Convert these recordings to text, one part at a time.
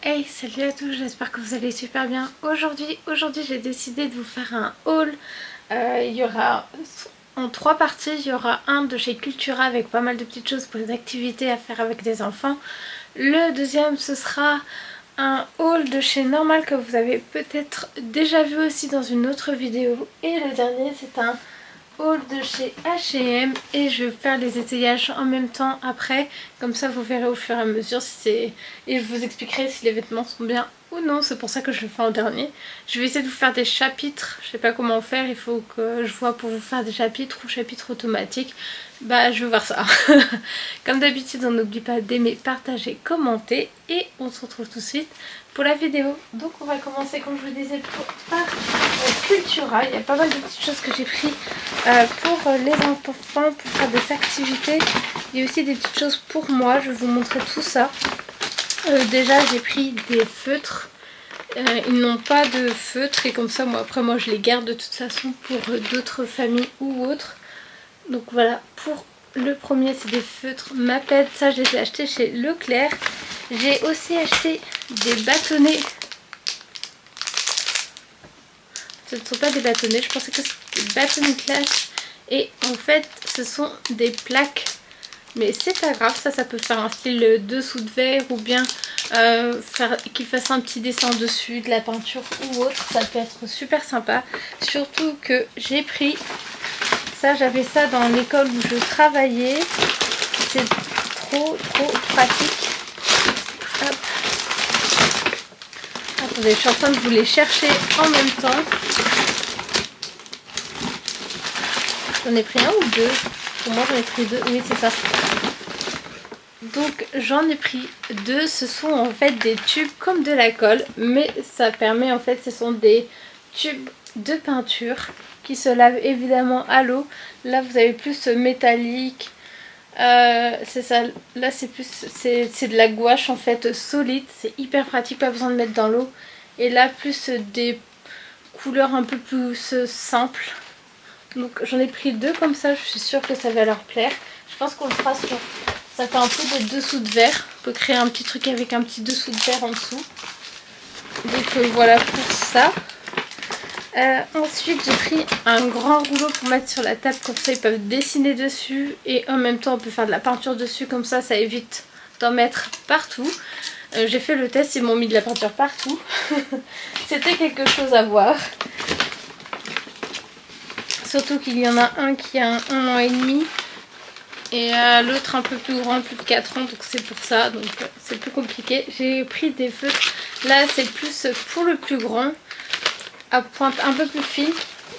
Hey, salut à tous, j'espère que vous allez super bien. Aujourd'hui j'ai décidé de vous faire un haul. Il y aura en 3 parties, il y aura un de chez Cultura avec pas mal de petites choses pour les activités à faire avec des enfants. Le deuxième, ce sera un haul de chez Normal que vous avez peut-être déjà vu aussi dans une autre vidéo. Et le dernier, c'est un haul de chez H&M et je vais faire les essayages en même temps après, comme ça vous verrez au fur et à mesure si c'est, et je vous expliquerai si les vêtements sont bien ou non. C'est pour ça que je le fais en dernier. Je vais essayer de vous faire des chapitres, je sais pas comment faire, il faut que je vois pour vous faire des chapitres ou chapitres automatiques. Bah je vais voir ça. Comme d'habitude, on n'oublie pas d'aimer, partager, commenter et on se retrouve tout de suite pour la vidéo. Donc on va commencer, comme je vous disais, par Cultura. Il y a pas mal de petites choses que j'ai pris pour les enfants, pour faire des activités. Il y a aussi des petites choses pour moi, je vais vous montrer tout ça. Déjà j'ai pris des feutres. Ils n'ont pas de feutres et comme ça moi je les garde de toute façon pour d'autres familles ou autres. Donc voilà, pour le premier c'est des feutres Maped, ça je les ai achetés chez Leclerc. J'ai aussi acheté des bâtonnets. Ce ne sont pas des bâtonnets, je pensais que c'était des bâtonnets classe. Et en fait ce sont des plaques. Mais c'est pas grave, ça peut faire un style dessous de verre ou bien qu'il fasse un petit dessin dessus, de la peinture ou autre. Ça peut être super sympa. Surtout que j'ai pris ça, j'avais ça dans l'école où je travaillais. C'est trop pratique. Hop. Attendez, je suis en train de vous les chercher en même temps. J'en ai pris un ou deux? Pour moi j'en ai pris deux, oui c'est ça. Donc j'en ai pris deux, ce sont en fait des tubes comme de la colle, mais ça permet en fait, ce sont des tubes de peinture qui se lavent évidemment à l'eau. Là vous avez plus métallique, c'est ça, là c'est plus, c'est de la gouache en fait solide, c'est hyper pratique, pas besoin de mettre dans l'eau. Et là plus des couleurs un peu plus simples. Donc j'en ai pris deux comme ça, je suis sûre que ça va leur plaire. Je pense qu'on le fera sur... Ça fait un peu de dessous de verre. On peut créer un petit truc avec un petit dessous de verre en dessous. Donc voilà pour ça. Ensuite j'ai pris un grand rouleau pour mettre sur la table. Comme ça ils peuvent dessiner dessus. Et en même temps on peut faire de la peinture dessus. Comme ça ça évite d'en mettre partout. J'ai fait le test, ils m'ont mis de la peinture partout. C'était quelque chose à voir. Surtout qu'il y en a un qui a 1 an et demi. Et l'autre un peu plus grand, plus de 4 ans, donc c'est pour ça, donc c'est plus compliqué. J'ai pris des feutres, là c'est plus pour le plus grand, à pointe un peu plus fine.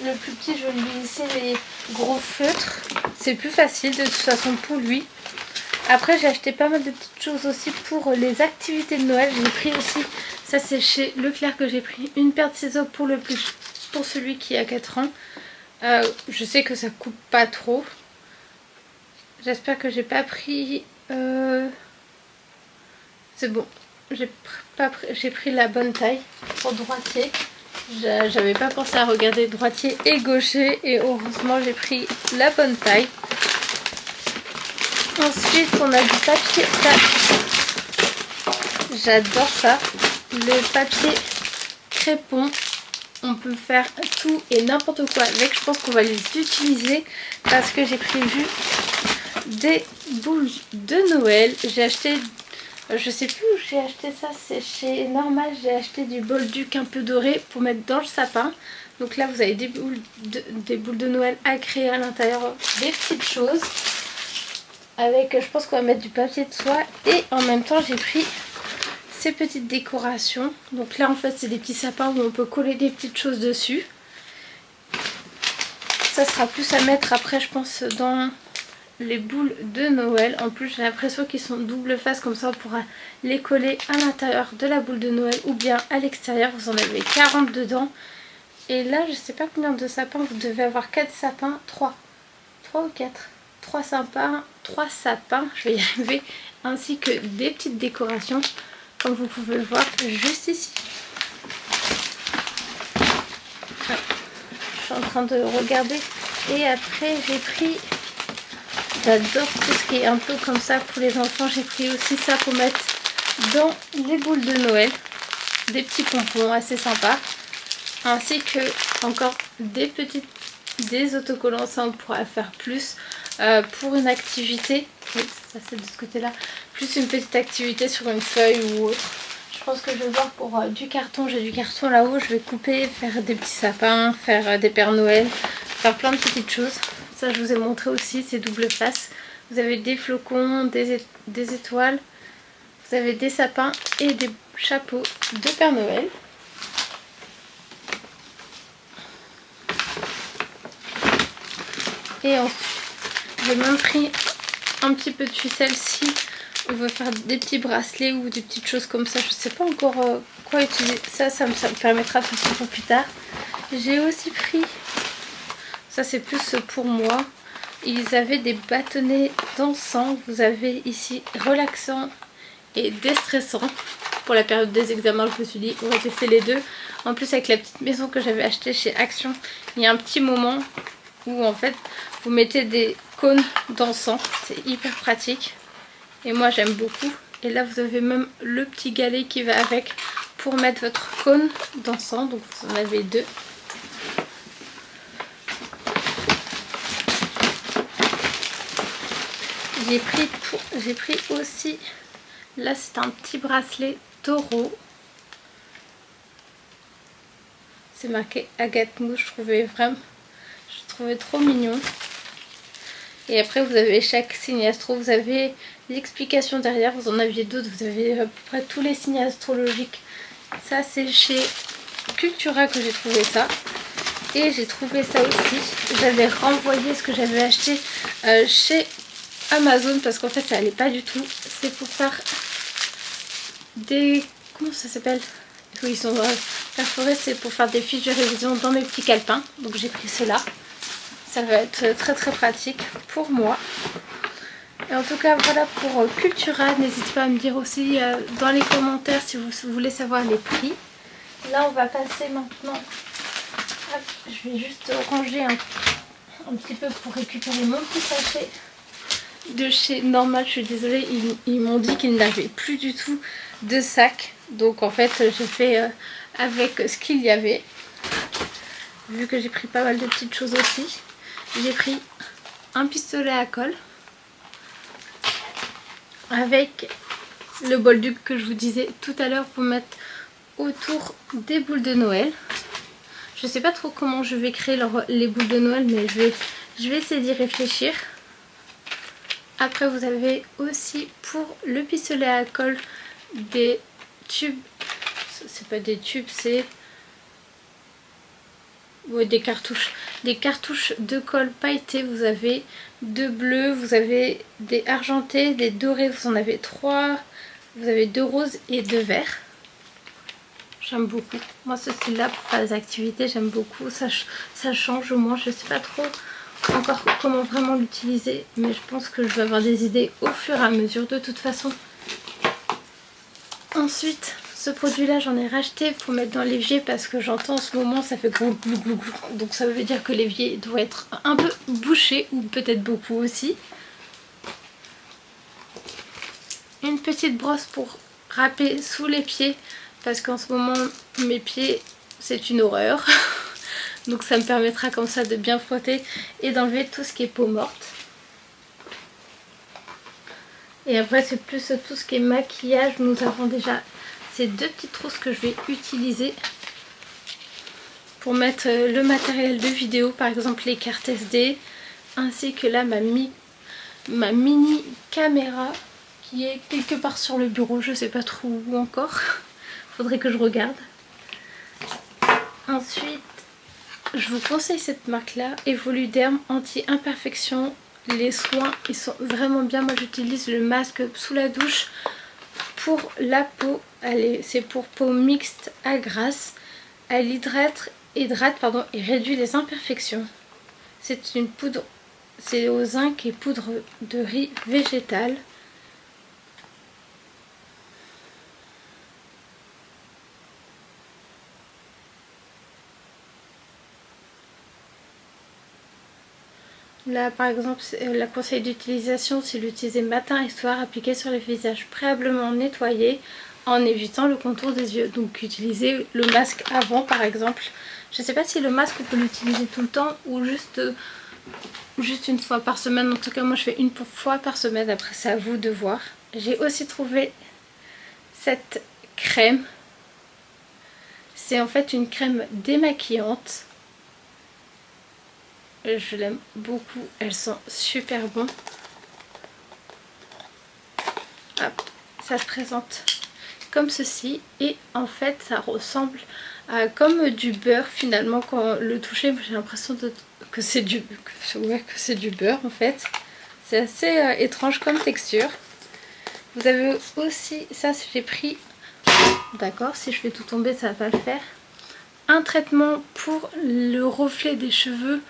Le plus petit je vais lui laisser les gros feutres, c'est plus facile de toute façon pour lui. Après j'ai acheté pas mal de petites choses aussi pour les activités de Noël. J'ai pris aussi, ça c'est chez Leclerc que j'ai pris, une paire de ciseaux pour celui qui a 4 ans. Je sais que ça coupe pas trop. J'espère que j'ai pas pris... C'est bon. J'ai pris la bonne taille pour droitier. J'avais pas pensé à regarder droitier et gaucher. Et heureusement j'ai pris la bonne taille. Ensuite on a du papier. J'adore ça. Le papier crépon. On peut faire tout et n'importe quoi avec. Je pense qu'on va les utiliser parce que j'ai prévu des boules de Noël. J'ai acheté, je sais plus où j'ai acheté ça, c'est chez Normal. J'ai acheté du bolduc un peu doré pour mettre dans le sapin. Donc là vous avez des boules de Noël à créer à l'intérieur, des petites choses. Avec, je pense qu'on va mettre du papier de soie. Et en même temps j'ai pris ces petites décorations. Donc là en fait c'est des petits sapins où on peut coller des petites choses dessus. Ça sera plus à mettre après je pense dans les boules de Noël. En plus j'ai l'impression qu'ils sont double face, comme ça on pourra les coller à l'intérieur de la boule de Noël ou bien à l'extérieur. Vous en avez 40 dedans. Et là je sais pas combien de sapins, vous devez avoir 4 sapins, 3 ou 4, 3 sapins, je vais y arriver, ainsi que des petites décorations comme vous pouvez le voir juste ici. Je suis en train de regarder. Et après j'ai pris, j'adore tout ce qui est un peu comme ça pour les enfants, j'ai pris aussi ça pour mettre dans les boules de Noël des petits pompons assez sympas, ainsi que encore des autocollants. Ça on pourra faire plus pour une activité. Oui, ça c'est de ce côté là, plus une petite activité sur une feuille ou autre. Je pense que je vais voir pour du carton. J'ai du carton là-haut, je vais couper, faire des petits sapins, faire des Pères Noël, faire plein de petites choses. Ça je vous ai montré aussi, c'est double face. Vous avez des flocons, des étoiles, vous avez des sapins et des chapeaux de Père Noël. Et ensuite, j'ai même pris un petit peu de ficelle si on veut faire des petits bracelets ou des petites choses comme ça. Je sais pas encore quoi utiliser. Ça me permettra de faire ça pour plus tard. J'ai aussi pris, ça c'est plus pour moi, ils avaient des bâtonnets d'encens. Vous avez ici relaxant et déstressant. Pour la période des examens, je me suis dit on va tester les deux. En plus avec la petite maison que j'avais achetée chez Action, il y a un petit moment où en fait vous mettez des cônes d'encens. C'est hyper pratique et moi j'aime beaucoup. Et là vous avez même le petit galet qui va avec pour mettre votre cône d'encens. Donc vous en avez deux. J'ai pris aussi, là c'est un petit bracelet taureau. C'est marqué Agathe Mouche, je trouvais trop mignon. Et après vous avez chaque signe astro, vous avez l'explication derrière, vous en aviez d'autres, vous avez à peu près tous les signes astrologiques. Ça c'est chez Cultura que j'ai trouvé ça. Et j'ai trouvé ça aussi, j'avais renvoyé ce que j'avais acheté chez Amazon parce qu'en fait ça allait pas du tout. C'est pour faire des... comment ça s'appelle? Oui, ils sont perforés, c'est pour faire des fiches de révision dans mes petits calepins. Donc j'ai pris cela. Ça va être très très pratique pour moi. Et en tout cas voilà pour Cultura. N'hésitez pas à me dire aussi dans les commentaires si vous voulez savoir les prix. Là on va passer maintenant. Hop, je vais juste ranger un petit peu pour récupérer mon petit sachet de chez Normal. Je suis désolée, ils m'ont dit qu'ils n'avaient plus du tout de sac. Donc en fait j'ai fait avec ce qu'il y avait. Vu que j'ai pris pas mal de petites choses aussi. J'ai pris un pistolet à colle avec le bolduc que je vous disais tout à l'heure pour mettre autour des boules de Noël. Je sais pas trop comment je vais créer les boules de Noël, mais je vais essayer d'y réfléchir. Après vous avez aussi pour le pistolet à colle des tubes. C'est pas des tubes, c'est... ouais, des cartouches. Des cartouches de colle pailletées. Vous avez deux bleus, vous avez des argentés, des dorés. Vous en avez trois. Vous avez deux roses et deux verts. J'aime beaucoup. Moi ce style là pour faire des activités j'aime beaucoup. Ça change au moins. Je sais pas trop encore comment vraiment l'utiliser. Mais je pense que je vais avoir des idées au fur et à mesure de toute façon. Ensuite, ce produit là j'en ai racheté pour mettre dans l'évier parce que j'entends en ce moment ça fait glou glou glou glou. Donc ça veut dire que l'évier doit être un peu bouché ou peut-être beaucoup aussi. Une petite brosse pour râper sous les pieds parce qu'en ce moment mes pieds c'est une horreur. Donc ça me permettra comme ça de bien frotter et d'enlever tout ce qui est peau morte. Et après c'est plus tout ce qui est maquillage. Nous avons déjà ces deux petites trousses que je vais utiliser pour mettre le matériel de vidéo, par exemple les cartes SD, ainsi que là ma mini caméra qui est quelque part sur le bureau, je sais pas trop où encore, faudrait que je regarde. Ensuite, je vous conseille cette marque là, Evoluderm anti-imperfection. Les soins ils sont vraiment bien. Moi j'utilise le masque sous la douche pour la peau. C'est pour peau mixte à grasse. Elle hydrate et réduit les imperfections. C'est une poudre, c'est au zinc et poudre de riz végétal. Là par exemple, la conseil d'utilisation, c'est l'utiliser matin et soir, appliqué sur le visage préalablement nettoyé en évitant le contour des yeux. Donc utiliser le masque avant par exemple. Je ne sais pas si le masque on peut l'utiliser tout le temps ou juste une fois par semaine. En tout cas moi je fais une fois par semaine, après c'est à vous de voir. J'ai aussi trouvé cette crème. C'est en fait une crème démaquillante. Je l'aime beaucoup, elles sont super bonnes. Hop, ça se présente comme ceci et en fait ça ressemble à comme du beurre finalement. Quand le toucher j'ai l'impression que c'est du beurre en fait. C'est assez étrange comme texture. Vous avez aussi, ça j'ai pris, d'accord, si je fais tout tomber ça va pas le faire, un traitement pour le reflet des cheveux.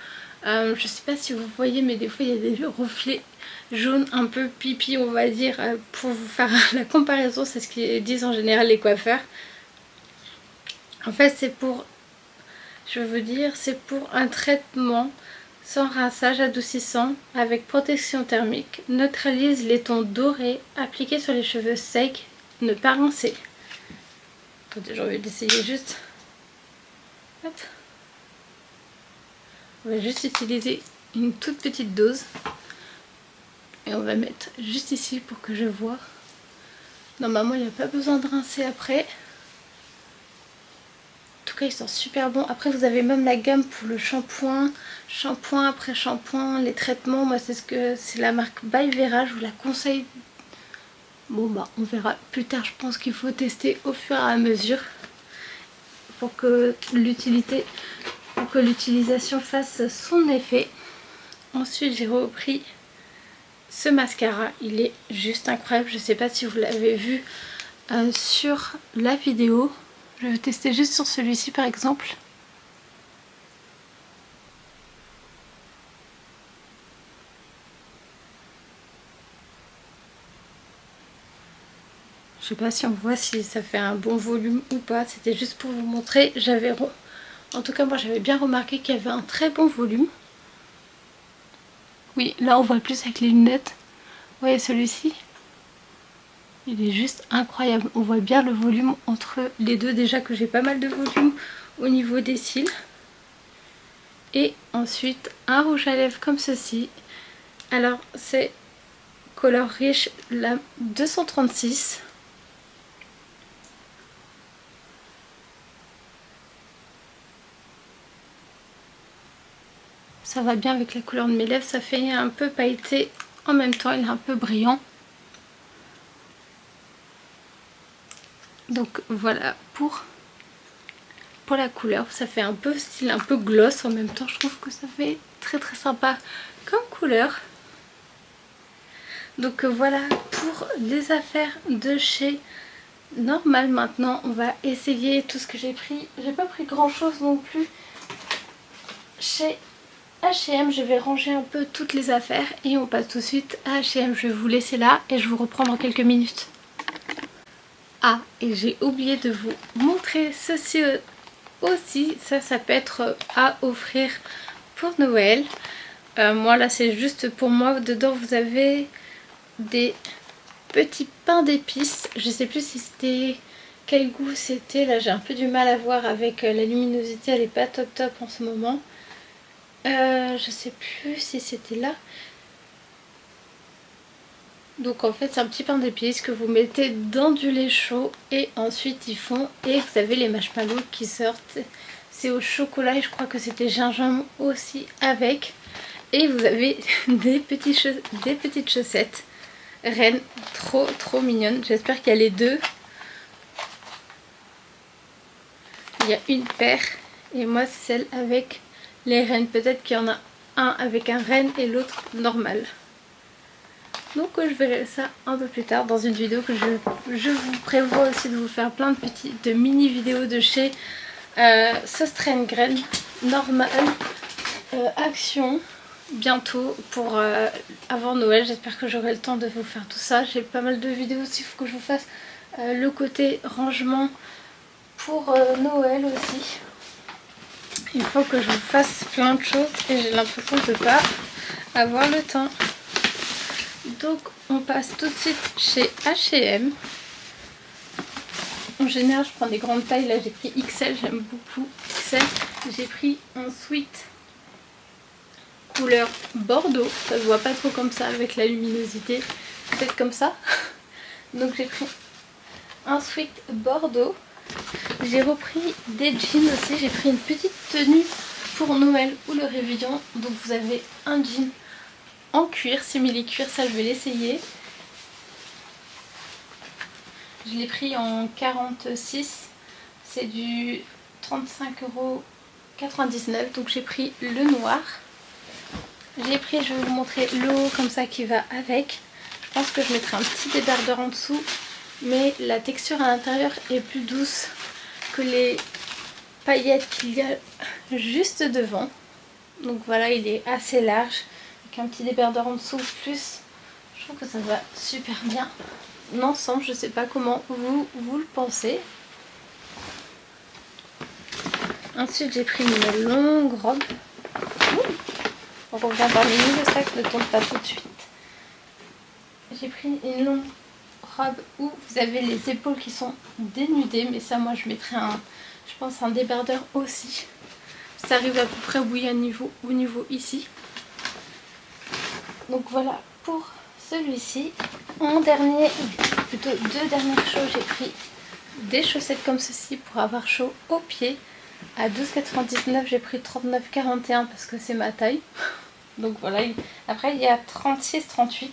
Je sais pas si vous voyez mais des fois il y a des reflets jaunes un peu pipi on va dire. Pour vous faire la comparaison, c'est ce qu'ils disent en général les coiffeurs. En fait c'est pour, je veux dire, c'est pour un traitement sans rinçage adoucissant avec protection thermique, neutralise les tons dorés, appliqué sur les cheveux secs, ne pas rincer. Attendez, j'ai envie d'essayer juste. Hop. On va juste utiliser une toute petite dose. Et on va mettre juste ici pour que je vois. Normalement il n'y a pas besoin de rincer après. En tout cas ils sont super bons. Après vous avez même la gamme pour le shampoing. Shampoing après shampoing, les traitements. Moi c'est la marque By Vera, je vous la conseille. Bon bah on verra plus tard, je pense qu'il faut tester au fur et à mesure. Pour que l'utilisation fasse son effet. Ensuite j'ai repris ce mascara, il est juste incroyable. Je sais pas si vous l'avez vu sur la vidéo. Je vais tester juste sur celui-ci par exemple. Je sais pas si on voit si ça fait un bon volume ou pas. C'était juste pour vous montrer. En tout cas moi j'avais bien remarqué qu'il y avait un très bon volume. Oui, là on voit plus avec les lunettes. Vous voyez celui-ci? Il est juste incroyable. On voit bien le volume entre les deux. Déjà que j'ai pas mal de volume au niveau des cils. Et ensuite un rouge à lèvres comme ceci. Alors c'est Color Riche, la 236. Ça va bien avec la couleur de mes lèvres. Ça fait un peu pailleté en même temps. Il est un peu brillant. Donc voilà pour la couleur. Ça fait un peu style un peu gloss en même temps. Je trouve que ça fait très très sympa comme couleur. Donc voilà pour les affaires de chez Normal. Maintenant on va essayer tout ce que j'ai pris. J'ai pas pris grand chose non plus chez H&M. Je vais ranger un peu toutes les affaires et on passe tout de suite à H&M. Je vais vous laisser là et je vous reprends dans quelques minutes. Ah, et j'ai oublié de vous montrer ceci aussi. Ça peut être à offrir pour Noël. Moi là c'est juste pour moi. Dedans vous avez des petits pains d'épices. Je sais plus si c'était quel goût c'était. Là j'ai un peu du mal à voir avec la luminosité. Elle est pas top top en ce moment. Je sais plus si c'était là. Donc en fait c'est un petit pain d'épices que vous mettez dans du lait chaud et ensuite ils font. Et vous avez les marshmallows qui sortent. C'est au chocolat et je crois que c'était gingembre aussi avec. Et vous avez des petites chaussettes reines trop mignonnes. J'espère qu'il y a les deux. Il y a une paire et moi c'est celle avec les rennes. Peut-être qu'il y en a un avec un renne et l'autre normal. Donc je verrai ça un peu plus tard dans une vidéo que je vous prévois aussi de vous faire plein de mini vidéos de chez Söstrengren Normal Action bientôt pour avant Noël. J'espère que j'aurai le temps de vous faire tout ça. J'ai pas mal de vidéos aussi, il faut que je vous fasse le côté rangement pour Noël aussi. Il faut que je vous fasse plein de choses et j'ai l'impression de pas avoir le temps. Donc on passe tout de suite chez H&M. En général je prends des grandes tailles, là j'ai pris XL, j'aime beaucoup XL. J'ai pris un sweat couleur bordeaux, ça se voit pas trop comme ça avec la luminosité, peut-être comme ça. Donc j'ai pris un sweat bordeaux. J'ai repris des jeans aussi, j'ai pris une petite tenue pour Noël ou le réveillon. Donc vous avez un jean en cuir, simili-cuir, ça je vais l'essayer. Je l'ai pris en 46, c'est du 35,99 €, donc j'ai pris le noir. J'ai pris, je vais vous montrer le haut comme ça qui va avec. Je pense que je mettrai un petit débardeur en dessous, mais la texture à l'intérieur est plus douce que les paillettes qu'il y a juste devant. Donc voilà, il est assez large, avec un petit débardeur en dessous plus. Je trouve que ça va super bien. L'ensemble, je sais pas comment vous le pensez. Ensuite, j'ai pris une longue robe. On revient par le milieu, le sac ne tombe pas tout de suite. J'ai pris une longue robe où vous avez les épaules qui sont dénudées, mais ça moi je mettrai je pense un débardeur aussi. Ça arrive à peu près au niveau ici. Donc voilà pour celui-ci. En dernier, plutôt deux dernières choses, j'ai pris des chaussettes comme ceci pour avoir chaud aux pieds. À 12,99 €, j'ai pris 39,41 € parce que c'est ma taille. Donc voilà, après il y a 36, 38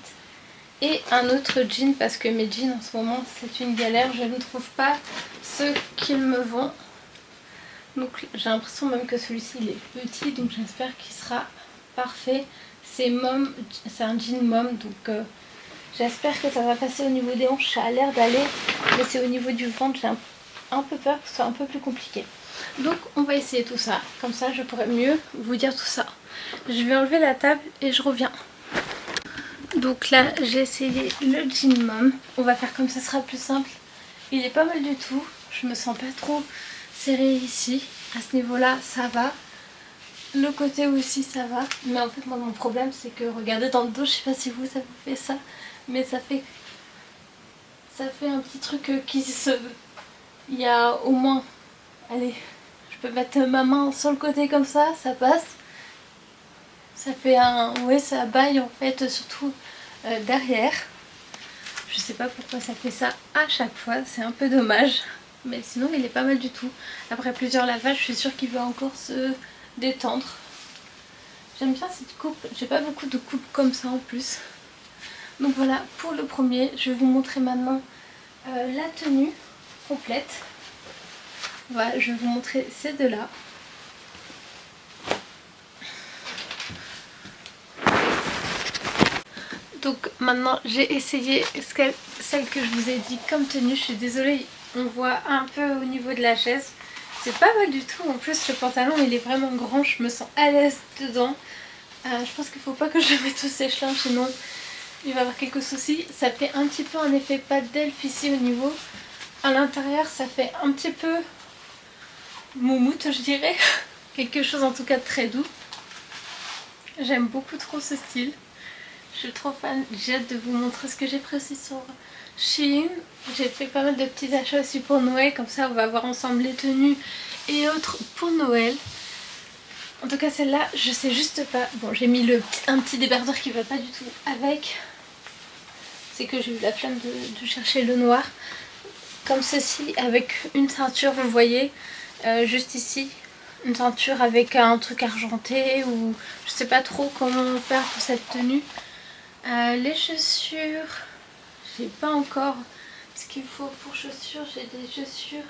et un autre jean parce que mes jeans en ce moment c'est une galère, je ne trouve pas ceux qu'ils me vont. Donc j'ai l'impression même que celui-ci il est petit, donc j'espère qu'il sera parfait. C'est un jean mom, donc j'espère que ça va passer au niveau des hanches, ça a l'air d'aller, mais c'est au niveau du ventre, j'ai un peu peur que ce soit un peu plus compliqué. Donc on va essayer tout ça, comme ça je pourrai mieux vous dire tout ça. Je vais enlever la table et je reviens. Donc là j'ai essayé le jean mom, on va faire comme ça sera plus simple. Il est pas mal du tout, je me sens pas trop serrée ici, à ce niveau là ça va. Le côté aussi ça va, mais en fait moi mon problème c'est que regardez dans le dos, je sais pas si vous ça vous fait ça, mais ça fait un petit truc il y a au moins, allez, je peux mettre ma main sur le côté comme ça passe. Ça fait ouais ça baille en fait, surtout derrière. Je sais pas pourquoi ça fait ça à chaque fois, c'est un peu dommage. Mais sinon il est pas mal du tout. Après plusieurs lavages, je suis sûre qu'il va encore se détendre. J'aime bien cette coupe, j'ai pas beaucoup de coupes comme ça en plus. Donc voilà pour le premier, je vais vous montrer maintenant la tenue complète. Voilà, je vais vous montrer ces deux là. Donc maintenant j'ai essayé celle que je vous ai dit comme tenue. Je suis désolée, on voit un peu au niveau de la chaise. C'est pas mal du tout, en plus le pantalon il est vraiment grand, je me sens à l'aise dedans. Je pense qu'il faut pas que je le mette au sèche-linge, sinon il va y avoir quelques soucis. Ça fait un petit peu un effet pâte d'elfe ici au niveau. À l'intérieur ça fait un petit peu moumoute je dirais. Quelque chose en tout cas de très doux. J'aime beaucoup trop ce style. Je suis trop fan, j'ai hâte de vous montrer ce que j'ai pris aussi sur Shein. J'ai fait pas mal de petits achats aussi pour Noël, comme ça on va voir ensemble les tenues et autres pour Noël. En tout cas celle-là, je sais juste pas. Bon, j'ai mis un petit débardeur qui va pas du tout avec. C'est que j'ai eu la flemme de chercher le noir. Comme ceci, avec une ceinture, vous voyez, juste ici. Une ceinture avec un truc argenté ou je sais pas trop comment faire pour cette tenue. Les chaussures, j'ai pas encore ce qu'il faut pour chaussures. J'ai des chaussures,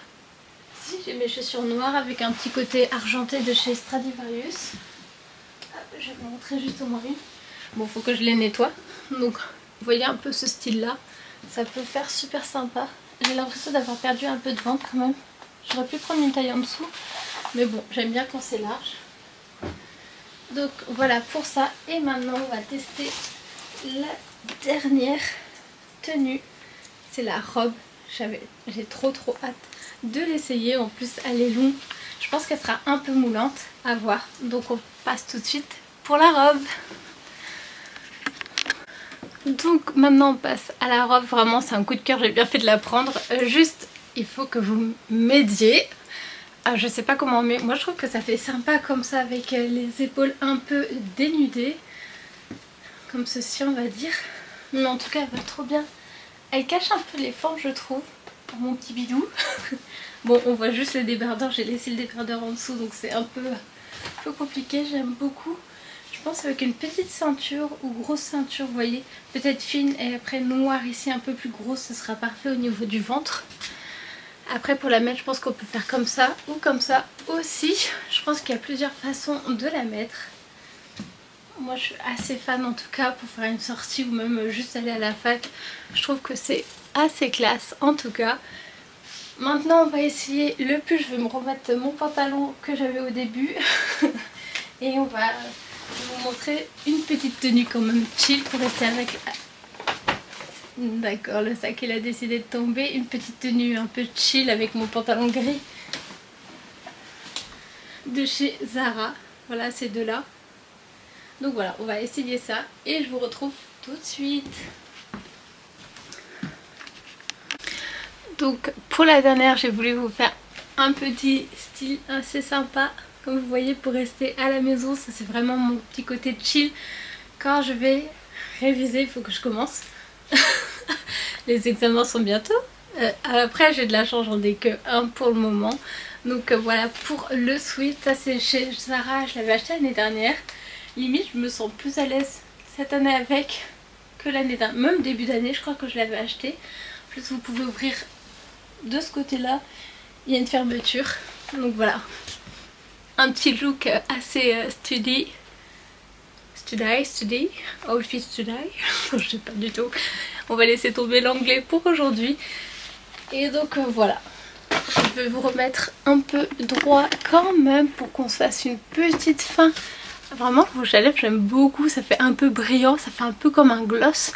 si j'ai mes chaussures noires avec un petit côté argenté de chez Stradivarius. Hop, je vais vous montrer juste au moins une. Bon, faut que je les nettoie. Donc vous voyez un peu ce style là, ça peut faire super sympa. J'ai l'impression d'avoir perdu un peu de ventre quand même. J'aurais pu prendre une taille en dessous, mais bon, j'aime bien quand c'est large. Donc voilà pour ça. Et maintenant on va tester la dernière tenue. C'est la robe. J'ai trop hâte de l'essayer. En plus elle est longue. Je pense qu'elle sera un peu moulante à voir. Donc on passe tout de suite pour la robe. Donc maintenant on passe à la robe, vraiment c'est un coup de cœur, j'ai bien fait de la prendre. Juste il faut que vous m'aidiez. Je sais pas comment, mais moi je trouve que ça fait sympa comme ça avec les épaules un peu dénudées. Comme ceci on va dire. Mais en tout cas elle va trop bien. Elle cache un peu les formes je trouve, pour mon petit bidou. Bon on voit juste le débardeur, j'ai laissé le débardeur en dessous donc c'est un peu compliqué, j'aime beaucoup. Je pense avec une petite ceinture ou grosse ceinture, vous voyez, peut-être fine et après noire ici un peu plus grosse, ce sera parfait au niveau du ventre. Après pour la mettre, je pense qu'on peut faire comme ça ou comme ça aussi. Je pense qu'il y a plusieurs façons de la mettre. Moi je suis assez fan en tout cas pour faire une sortie ou même juste aller à la fac. Je trouve que c'est assez classe en tout cas. Maintenant on va essayer le pull, je vais me remettre mon pantalon que j'avais au début. Et on va vous montrer une petite tenue quand même chill pour rester avec... D'accord, le sac il a décidé de tomber. Une petite tenue un peu chill avec mon pantalon gris de chez Zara. Voilà ces deux là. Donc voilà, on va essayer ça et je vous retrouve tout de suite. Donc pour la dernière j'ai voulu vous faire un petit style assez sympa. Comme vous voyez pour rester à la maison, ça c'est vraiment mon petit côté chill. Quand je vais réviser, il faut que je commence. Les examens sont bientôt. Après j'ai de la chance, j'en ai que un pour le moment. Donc voilà pour le sweat, ça c'est chez Zara, je l'avais acheté l'année dernière. Limite je me sens plus à l'aise cette année avec que l'année dernière. Même début d'année je crois que je l'avais acheté. En plus vous pouvez ouvrir de ce côté là, il y a une fermeture. Donc voilà. Un petit look assez outfit study, je sais pas du tout. On va laisser tomber l'anglais pour aujourd'hui. Et donc voilà, je vais vous remettre un peu droit quand même pour qu'on se fasse une petite fin. Vraiment le rouge à lèvres j'aime beaucoup, ça fait un peu brillant, ça fait un peu comme un gloss.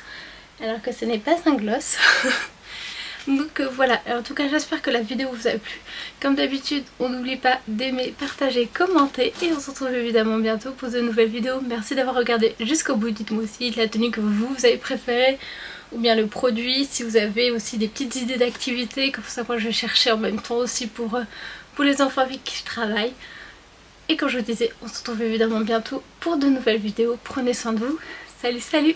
Alors que ce n'est pas un gloss. Donc voilà, en tout cas j'espère que la vidéo vous a plu. Comme d'habitude, on n'oublie pas d'aimer, partager, commenter et on se retrouve évidemment bientôt pour de nouvelles vidéos. Merci d'avoir regardé jusqu'au bout, dites-moi aussi la tenue que vous avez préférée ou bien le produit, si vous avez aussi des petites idées d'activités, comme ça moi je vais chercher en même temps aussi pour les enfants avec qui je travaille. Et comme je vous disais, on se retrouve évidemment bientôt pour de nouvelles vidéos. Prenez soin de vous, salut salut!